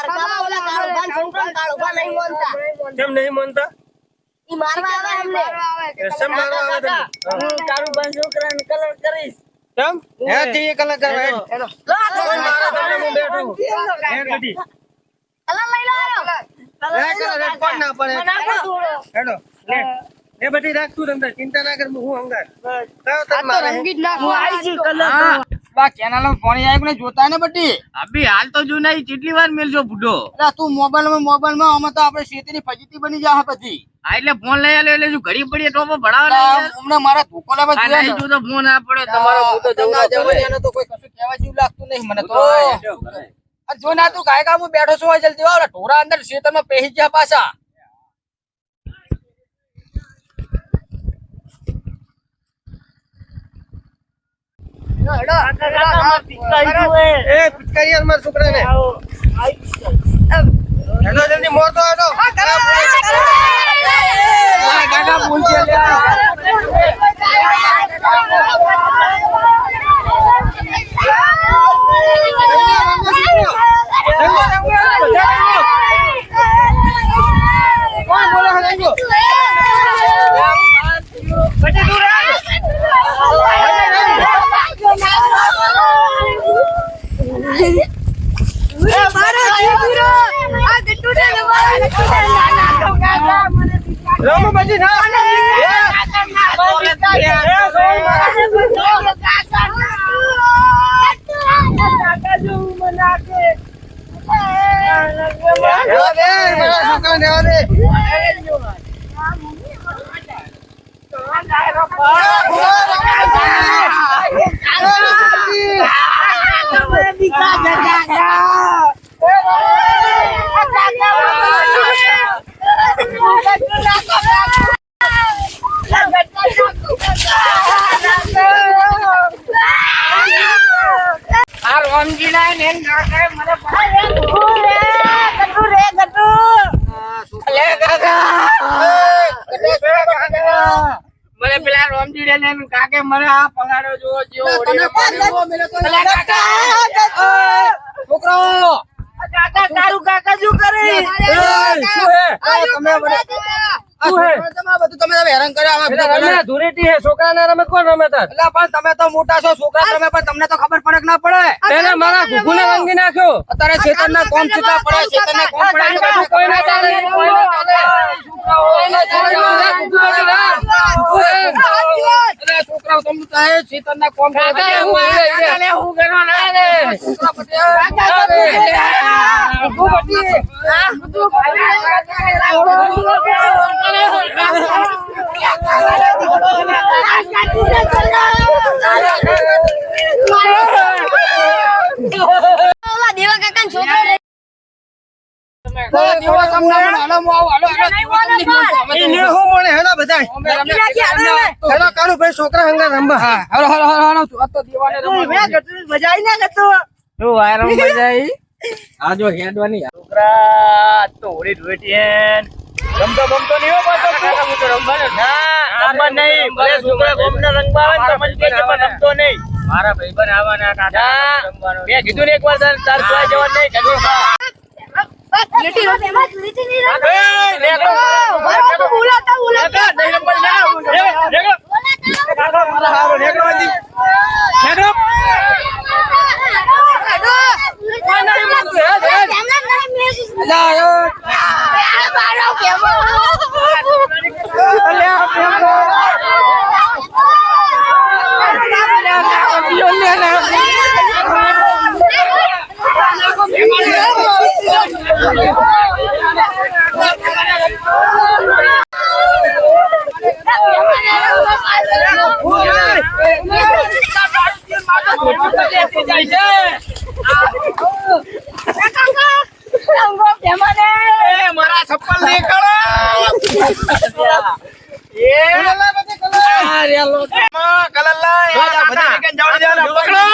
હરકામાં ઓલા કાળુભાન છોકરા કાળુભા નહીં માનતા. કેમ નહીં માનતા? ઈ મારવા આવે અમને. કેમ મારવા આવે તમે? કાળુભાન છોકરાને કલર કરીશ. કેમ? હે જી કલર કરવા હેડો કોઈ મારા તમને હું બેઠો. હેડ બધી. કલર લઈ લાયો. હે કલર કોણ ના પડે હેડો એ બધી રાખ તું અંદર ચિંતા ના કર હું હંગાર. રંગીત નાખો આઈ જી કલર. બા કેનાલ માં પાણી આવ્યું ને જોતા ને બટી અભી હાલ તો જો નહીં કેટલી વાર મેલજો બુઢો. અરે તું મોબાઈલ માં અમે તો આપણે ખેતીની ફજીતી બની જા બધી હા એટલે ફોન લઈ આલ્યો એટલે શું ઘડી પડીએ ટોપો ભણાવવા હમણાં મારા ધોકો લેવા આ નહીં જો તો ફોન ના પડે તમારો હું તો જવું એને તો કોઈ કશું કહેવા જેવું લાગતું નહીં મને તો આ જો ના તું ગાયકા હું બેઠો છું જલ્દી આવ ઢોરા અંદર ખેતરમાં પેહી ગયા પાછા એ પિચકારી આલ માર છોકરાને હેલો જલ્દી મોર તો હેલો કાકા ભૂલ છે લે કોણ બોલે હલાજો બટે દૂર રામ બજી ના મને પેલા રોમજી ને કાકે મને આ પગાડો જો જેવો છોકરાઓ કાકા તારું કાકા શું કરે? તમે હેરાન કર્યા ધૂળેટી હે છોકરાને રમે કોણ રમે તાર? પણ તમે તો મોટા છો છોકરા તમે પણ તમને તો ખબર પડે કે ના પડે તેને મારા ઘૂઘુને રંગી નાખ્યો. અત્યારે ખેતરના કોમ છૂટા પડે ખેતરના કોમ પડે કોઈ ના ચાલે, કોઈ ના ચાલે. છોકરાઓ તમને તો હે ખેતરના કોમ પડે હું કરવા ના રે. ઓલા દેવા કાકા છોકરા રે. છોકરા હંગા રંબા. આ જો હેડવાની છોકરા તો હોળી ધોઈટી હેન રમતો બમતો નહીં હો પાછો હું તો રમવાનો ના રમવા નહીં ભલે છોકરા ગોમને રંગવા આવે ને સમજ કે પણ રમતો નહીં મારા ભાઈબંધ આવવાના કાકા રમવાનો મેં કીધું ને એકવાર તાર સોય જવાનું નહીં કીધું લીટી રોટી માં લીટી ની રંગ. એ લેકો બરાબર તો બોલાતા નહીં નંબર ના લેકો કાકા મારા હારો લેકો હતી લેકો મારા છપ્પલ નીકળો કલર લાય બધા જવા દેવાના પકડો